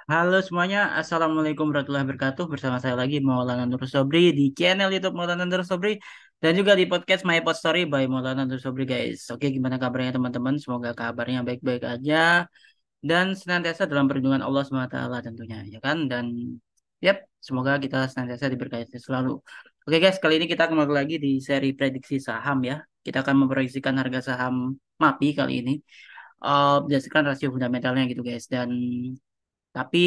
Halo semuanya, Assalamualaikum warahmatullahi wabarakatuh. Bersama saya lagi Maulana Nur Sobri di channel YouTube Maulana Nur Sobri dan juga di podcast My Pod Story by Maulana Nur Sobri guys. Oke, gimana kabarnya teman-teman? Semoga kabarnya baik-baik aja dan senantiasa dalam perlindungan Allah SWT tentunya, ya kan? Dan semoga kita senantiasa diberkahi selalu. Oke guys, kali ini kita kembali lagi di seri prediksi saham ya. Kita akan memproyeksikan harga saham MAPI kali ini berdasarkan rasio fundamentalnya gitu guys. Dan tapi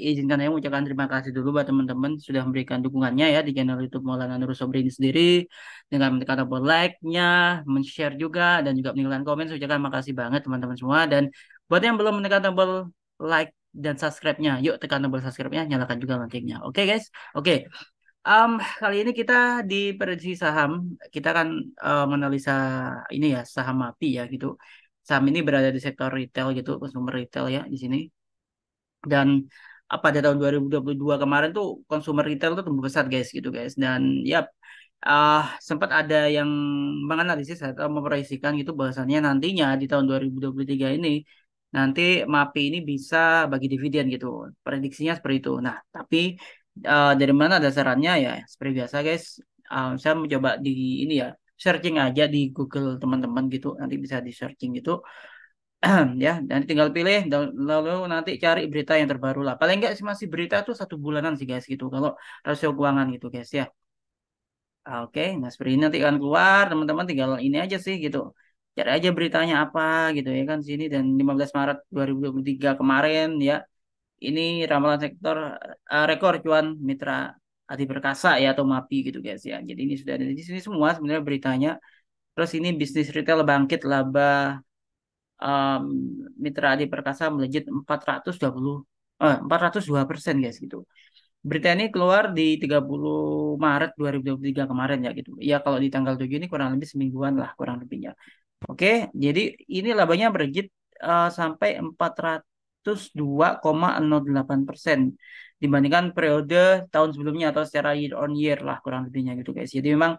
izinkan saya mengucapkan terima kasih dulu buat teman-teman sudah memberikan dukungannya ya di channel YouTube Maulana Nur Sobri ini sendiri dengan menekan tombol like-nya, men-share juga dan juga meninggalkan komen. Saya ucapkan makasih banget teman-teman semua dan buat yang belum menekan tombol like dan subscribe-nya, yuk tekan tombol subscribe-nya, nyalakan juga loncengnya. Oke guys, oke. Kali ini kita di prediksi saham kita akan menganalisa ini ya saham MAPI ya gitu. Saham ini berada di sektor retail gitu, consumer retail ya di sini. Dan pada tahun 2022 kemarin tuh konsumer retail tuh tumbuh pesat guys gitu guys. Dan sempat ada yang menganalisis atau memproyeksikan gitu bahwasannya nantinya di tahun 2023 ini nanti MAPI ini bisa bagi dividen gitu. Prediksinya seperti itu. Nah, tapi dari mana dasarannya ya seperti biasa guys. Saya mencoba di ini ya searching aja di Google teman-teman gitu. Nanti bisa di searching gitu. Ya, dan tinggal pilih lalu nanti cari berita yang terbaru lah. Paling enggak sih masih berita tuh 1 bulanan sih guys gitu. Kalau rasio keuangan gitu guys ya. Oke, nah seperti ini nanti akan keluar teman-teman tinggal ini aja sih gitu. Cari aja beritanya apa gitu ya kan sini dan 15 Maret 2023 kemarin ya. Ini ramalan sektor rekor cuan Mitra Adi Perkasa ya atau MAPI gitu guys ya. Jadi ini sudah ada di sini semua sebenarnya beritanya. Terus ini bisnis retail bangkit laba um, Mitra Adi Perkasa melejit 402% guys gitu. Berita ini keluar di 30 Maret 2023 kemarin ya gitu. Ya kalau di tanggal 7 ini kurang lebih semingguan lah kurang lebihnya. Oke, jadi ini labanya melejit sampai 402,08% dibandingkan periode tahun sebelumnya atau secara year on year lah kurang lebihnya gitu guys. Jadi memang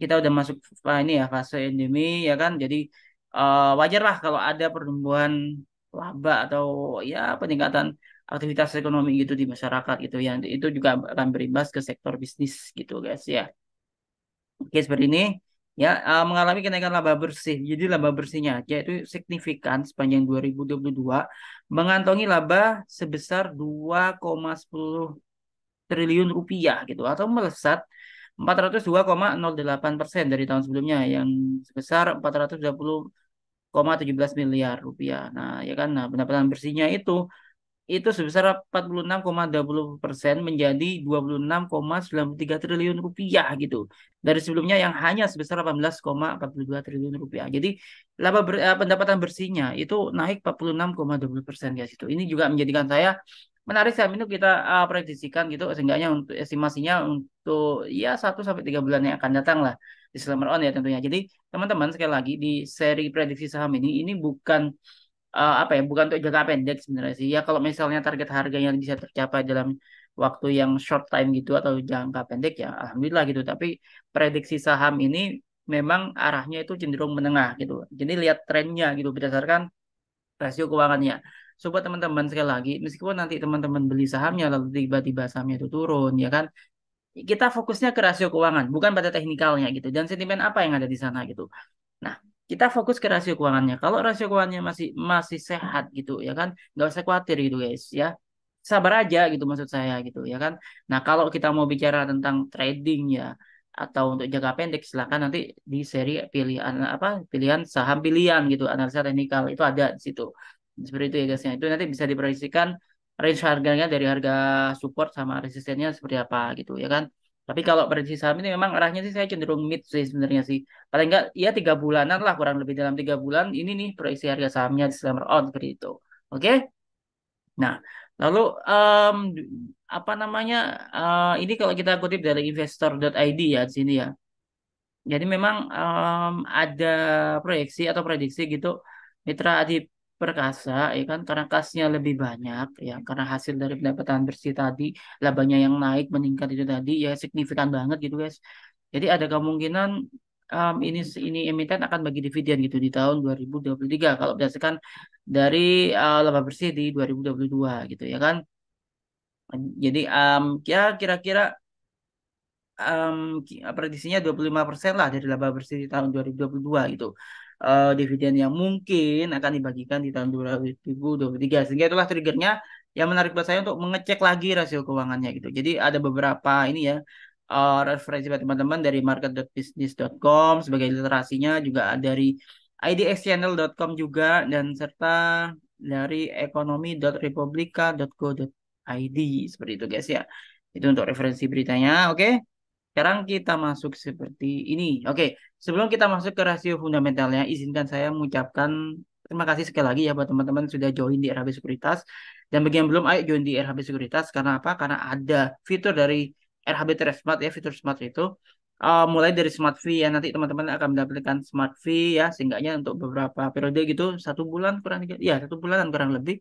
kita udah masuk ini ya fase endemi ya kan. Jadi wajar lah kalau ada pertumbuhan laba atau ya peningkatan aktivitas ekonomi gitu di masyarakat gitu ya. Itu juga akan berimbas ke sektor bisnis gitu guys ya. Oke seperti ini ya mengalami kenaikan laba bersih. Jadi laba bersihnya aja itu signifikan sepanjang 2022 mengantongi laba sebesar 2,10 triliun rupiah gitu atau melesat 402,08% dari tahun sebelumnya yang sebesar 420,17 miliar rupiah. Nah, ya kan, nah pendapatan bersihnya itu sebesar 46,20% menjadi 26,93 triliun rupiah gitu. Dari sebelumnya yang hanya sebesar 18,42 triliun rupiah. Jadi pendapatan bersihnya itu naik 46,20% guys itu. Ini juga menjadikan saya menarik saham itu kita prediksikan gitu seenggaknya untuk estimasinya untuk ya 1 sampai 3 bulan yang akan datang lah disclaimer on ya tentunya. Jadi teman-teman sekali lagi di seri prediksi saham ini bukan apa ya bukan untuk jangka pendek sebenarnya sih ya kalau misalnya target harganya bisa tercapai dalam waktu yang short time gitu atau jangka pendek ya alhamdulillah gitu tapi prediksi saham ini memang arahnya itu cenderung menengah gitu jadi lihat trennya gitu berdasarkan rasio keuangannya. Coba teman-teman sekali lagi meskipun nanti teman-teman beli sahamnya lalu tiba-tiba sahamnya itu turun ya kan kita fokusnya ke rasio keuangan bukan pada teknikalnya gitu dan sentimen apa yang ada di sana gitu. Nah, kita fokus ke rasio keuangannya. Kalau rasio keuangannya masih masih sehat gitu ya kan, nggak usah khawatir gitu guys ya. Sabar aja gitu maksud saya gitu ya kan. Nah, kalau kita mau bicara tentang trading ya atau untuk jangka pendek silakan nanti di seri pilihan apa pilihan saham pilihan gitu analisa teknikal itu ada di situ. Seperti itu ya guys ya. Itu nanti bisa diproyeksikan range harganya dari harga support sama resistennya seperti apa gitu ya kan. Tapi kalau prediksi saham ini memang arahnya sih saya cenderung mid sih sebenarnya sih. Paling enggak ya 3 bulanan lah kurang lebih dalam 3 bulan ini nih proyeksi harga sahamnya di summer on seperti itu. Oke? Nah, lalu apa namanya? Ini kalau kita kutip dari investor.id ya di sini ya. Jadi memang ada proyeksi atau prediksi gitu Mitra Adi Perkasa ya kan karena kasnya lebih banyak ya karena hasil dari pendapatan bersih tadi labanya yang naik meningkat itu tadi ya signifikan banget gitu guys. Jadi ada kemungkinan ini emiten akan bagi dividen gitu di tahun 2023 kalau berdasarkan dari laba bersih di 2022 gitu ya kan. Jadi ya kira-kira um, prediksinya 25% lah dari laba bersih di tahun 2022 gitu. Dividen yang mungkin akan dibagikan di tahun 2023. Sehingga itulah triggernya yang menarik buat saya untuk mengecek lagi rasio keuangannya gitu. Jadi ada beberapa ini ya referensi buat teman-teman dari market.business.com sebagai literasinya, juga dari idxchannel.com juga, dan serta dari ekonomi.republika.go.id seperti itu guys ya. Itu untuk referensi beritanya. Oke. Sekarang kita masuk seperti ini. Oke, sebelum kita masuk ke rasio fundamentalnya, izinkan saya mengucapkan terima kasih sekali lagi ya buat teman-teman sudah join di RHB Sekuritas. Dan bagi yang belum, ayo join di RHB Sekuritas. Karena apa? Karena ada fitur dari RHB Trade Smart ya, fitur Smart itu. Mulai dari Smart Fee ya, nanti teman-teman akan mendapatkan Smart Fee ya, seenggaknya untuk beberapa periode gitu, 1 bulan kurang, ya 1 bulanan kurang lebih.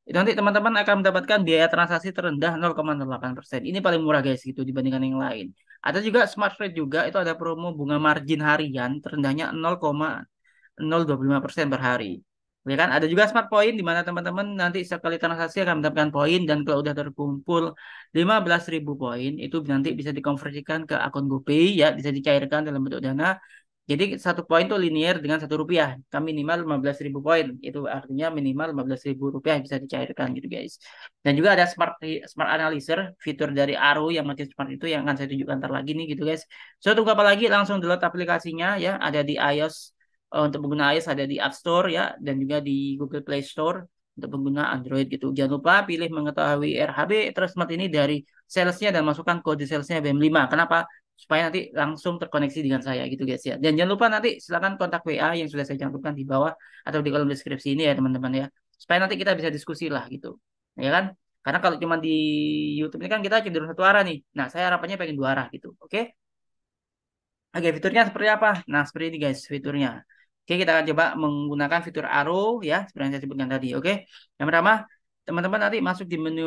Itu nanti teman-teman akan mendapatkan biaya transaksi terendah 0,08%. Ini paling murah guys gitu dibandingkan yang lain. Ada juga Smart Rate juga, itu ada promo bunga margin harian terendahnya 0,025% per hari. Ya kan? Ada juga Smart Point di mana teman-teman nanti sekali transaksi akan mendapatkan poin, dan kalau udah terkumpul 15.000 poin itu nanti bisa dikonversikan ke akun GoPay ya, bisa dicairkan dalam bentuk dana. Jadi 1 poin itu linear dengan Rp1. Kami minimal 15.000 poin. Itu artinya minimal 15.000 rupiah yang bisa dicairkan gitu guys. Dan juga ada Smart Analyzer, fitur dari Aro yang makin smart itu yang akan saya tunjukkan ntar lagi nih gitu guys. So tunggu apa lagi, langsung download aplikasinya ya. Ada di iOS, untuk pengguna iOS ada di App Store ya. Dan juga di Google Play Store untuk pengguna Android gitu. Jangan lupa pilih mengetahui RHB Trustmart ini dari salesnya dan masukkan kode salesnya BM5. Kenapa? Supaya nanti langsung terkoneksi dengan saya gitu guys ya. Dan jangan lupa nanti silakan kontak WA yang sudah saya cantumkan di bawah atau di kolom deskripsi ini ya teman-teman ya. Supaya nanti kita bisa diskusi lah gitu. Ya kan? Karena kalau cuma di YouTube ini kan kita cenderung satu arah nih. Nah, saya harapannya pengen dua arah gitu. Oke? Oke, fiturnya seperti apa? Nah, seperti ini guys fiturnya. Oke, kita akan coba menggunakan fitur arrow ya, seperti yang saya sebutkan tadi. Oke, yang pertama, teman-teman nanti masuk di menu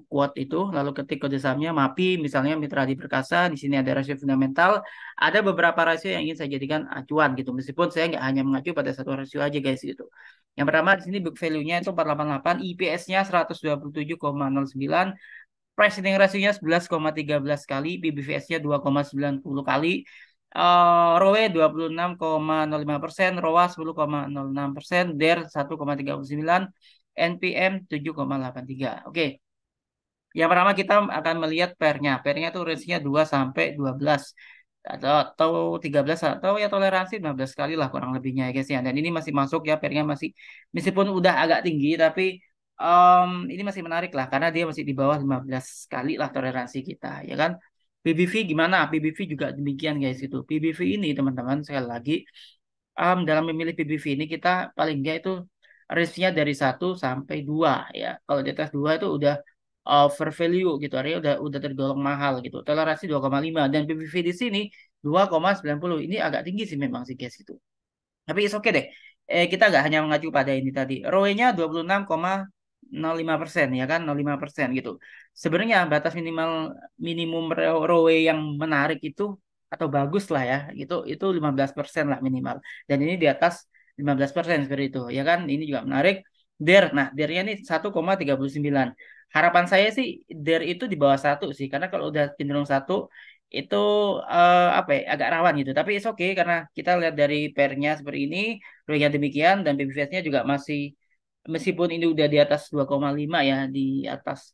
quote itu, lalu ketik kode sahamnya, MAPI, misalnya Mitra Adi Perkasa. Di sini ada rasio fundamental. Ada beberapa rasio yang ingin saya jadikan acuan gitu. Meskipun saya nggak hanya mengacu pada satu rasio aja guys gitu. Yang pertama di sini book value-nya itu 488, IPS-nya 127,09, price earning ratio-nya 11,13 kali, PBVS-nya 2,90 kali, ROE 26,05%, ROA 10,06%, DER 1,39, NPM 7,83. Oke, yang pertama kita akan melihat pairnya. Pairnya itu range-nya 2 sampai 12 atau 13 atau ya toleransi 15 kali lah kurang lebihnya ya guys ya. Dan ini masih masuk ya, pairnya masih meskipun udah agak tinggi tapi ini masih menarik lah karena dia masih di bawah 15 kali lah toleransi kita ya kan. PBV gimana? PBV juga demikian guys itu. PBV ini teman-teman sekali lagi dalam memilih PBV ini kita paling enggak itu range-nya dari 1 sampai 2 ya. Kalau di atas 2 itu udah over value gitu, artinya udah tergolong mahal gitu. Toleransi 2,5 dan PBV di sini 2,90. Ini agak tinggi sih memang sih guys itu. Tapi is oke deh. Kita nggak hanya mengacu pada ini tadi. ROE-nya 26,05% ya kan, 0,5% gitu. Sebenarnya batas minimum ROE yang menarik itu atau bagus lah ya, itu 15% lah minimal. Dan ini di atas 15% seperti itu ya kan. Ini juga menarik. DER, nah DER-nya ini 1,39. Harapan saya sih DER itu di bawah 1 sih, karena kalau udah cenderung 1 itu apa ya, agak rawan gitu. Tapi it's okay karena kita lihat dari pairnya seperti ini, ruangnya demikian, dan PBVS-nya juga masih, meskipun ini udah di atas 2,5 ya, di atas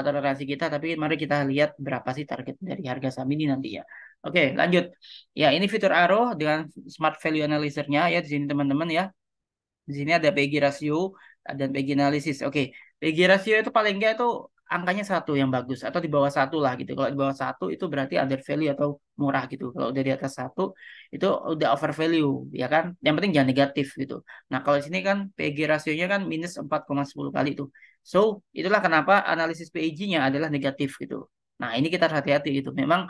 toleransi kita, tapi mari kita lihat berapa sih target dari harga saham ini nanti ya. Oke, lanjut. Ya, ini fitur Arrow dengan Smart Value Analyzer-nya ya di sini teman-teman ya. Di sini ada PG ratio dan PG analisis. Oke, PG ratio itu paling enggak itu angkanya 1 yang bagus atau di bawah 1 lah gitu. Kalau di bawah 1 itu berarti under value atau murah gitu. Kalau udah di atas 1 itu udah over value ya kan. Yang penting jangan negatif gitu. Nah, kalau di sini kan PG rasionya kan minus 4,10 kali itu. So, itulah kenapa analisis PEG-nya adalah negatif gitu. Nah, ini kita harus hati-hati gitu. Memang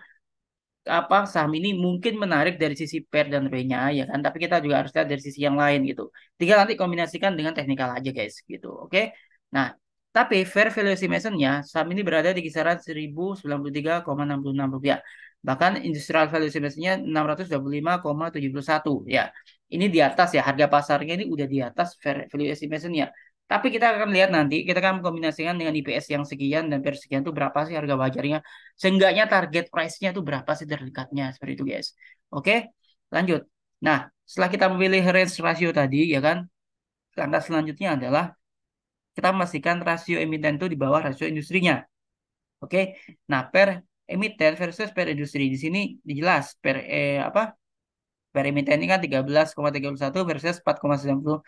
saham ini mungkin menarik dari sisi pair dan W-nya ya kan, tapi kita juga harus lihat dari sisi yang lain gitu. Tinggal nanti kombinasikan dengan teknikal aja guys gitu. Oke. Nah, tapi fair value estimation-nya saham ini berada di kisaran 1093,66 rupiah. Bahkan industrial value estimation-nya 625,71 ya. Ini di atas ya, harga pasarnya ini udah di atas value estimation-nya. Tapi kita akan lihat nanti, kita akan kombinasikan dengan IPS yang sekian dan per sekian itu berapa sih harga wajarnya. Seenggaknya target price-nya itu berapa sih terdekatnya, seperti itu guys. Oke, lanjut. Nah, setelah kita memilih range rasio tadi, ya kan, langkah selanjutnya adalah kita memastikan rasio emiten itu di bawah rasio industrinya. Oke, nah per emiten versus per industri di sini jelas per emiten ini kan 13,31 versus 4,91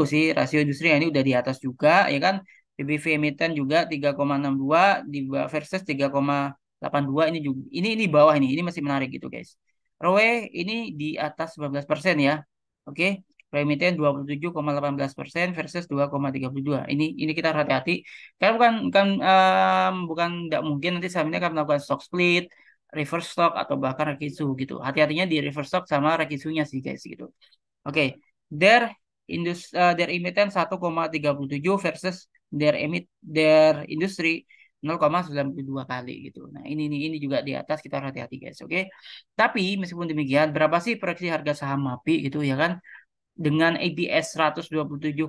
sih rasio industri. Ini udah di atas juga ya kan. PBV emiten juga 3,62 di versus 3,82 ini juga ini bawah ini masih menarik gitu guys. ROE ini di atas 19% ya. Oke. Emiten 27,18% versus 2,32. Ini kita harus hati-hati. Karena bukan tidak mungkin nanti saham ini akan melakukan stock split, reverse stock atau bahkan Rekisu gitu. Hati-hatinya di reverse stock sama Rekisunya sih guys gitu. Oke, their emiten 1,37 versus their industri 0,92 kali gitu. Nah, ini juga di atas kita hati-hati guys, oke. Tapi meskipun demikian, berapa sih proyeksi harga saham MAPI gitu ya kan? Dengan ABS 127,09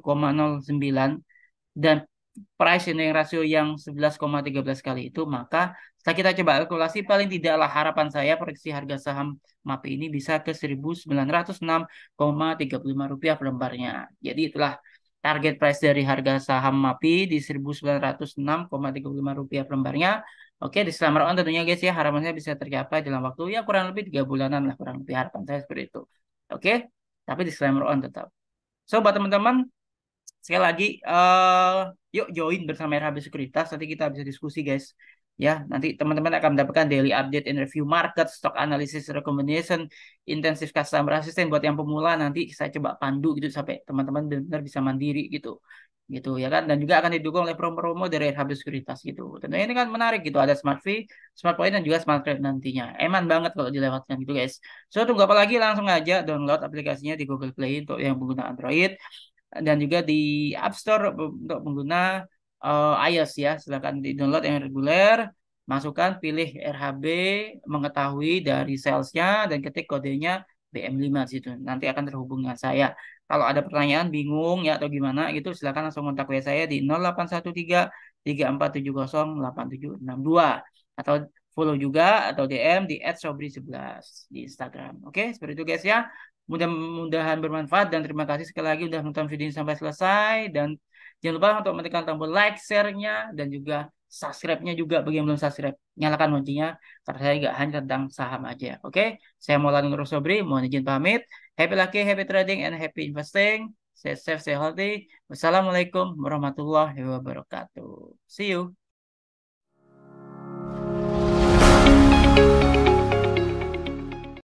dan price earning ratio yang 11,13 kali itu, maka setelah kita coba kalkulasi, paling tidaklah harapan saya proyeksi harga saham MAPI ini bisa ke 1.906,35 rupiah per lembarnya. Jadi itulah target price dari harga saham MAPI di 1.906,35 rupiah per lembarnya. Oke, disclaimer on tentunya guys ya, harapannya bisa tercapai dalam waktu ya kurang lebih 3 bulanan lah, kurang lebih harapan saya seperti itu. Oke, tapi disclaimer on tetap. So, buat teman-teman, sekali lagi, yuk join bersama RHB Sekuritas. Nanti kita bisa diskusi, guys. Ya, nanti teman-teman akan mendapatkan daily update and review market, stock analysis, recommendation, intensive customer assistant buat yang pemula. Nanti saya coba pandu gitu sampai teman-teman benar-benar bisa mandiri gitu. Gitu ya kan, dan juga akan didukung oleh promo-promo dari RHB Sekuritas gitu. Tentunya ini kan menarik gitu, ada Smart Fee, Smart Point dan juga Smart Trade nantinya. Eman banget kalau dilewatkan gitu guys. So tunggu apa lagi, langsung aja download aplikasinya di Google Play untuk yang pengguna Android dan juga di App Store untuk pengguna iOS ya. Silakan di-download yang reguler, masukkan pilih RHB, mengetahui dari salesnya dan ketik kodenya BM5 di situ. Nanti akan terhubung dengan saya. Kalau ada pertanyaan, bingung ya atau gimana gitu, silakan langsung kontak WA saya di 0813 3470 8762 atau follow juga atau DM di @sobri11 di Instagram. Oke, seperti itu guys ya. Mudah-mudahan bermanfaat dan terima kasih sekali lagi udah nonton video ini sampai selesai dan jangan lupa untuk menekan tombol like, share-nya dan juga subscribe-nya juga bagi yang belum subscribe. Nyalakan loncengnya karena saya nggak hanya tentang saham aja. Oke, saya Maulana Nur Sobri, mohon izin pamit. Happy lucky, happy trading, and happy investing. Stay safe, stay healthy. Wassalamualaikum warahmatullahi wabarakatuh. See you.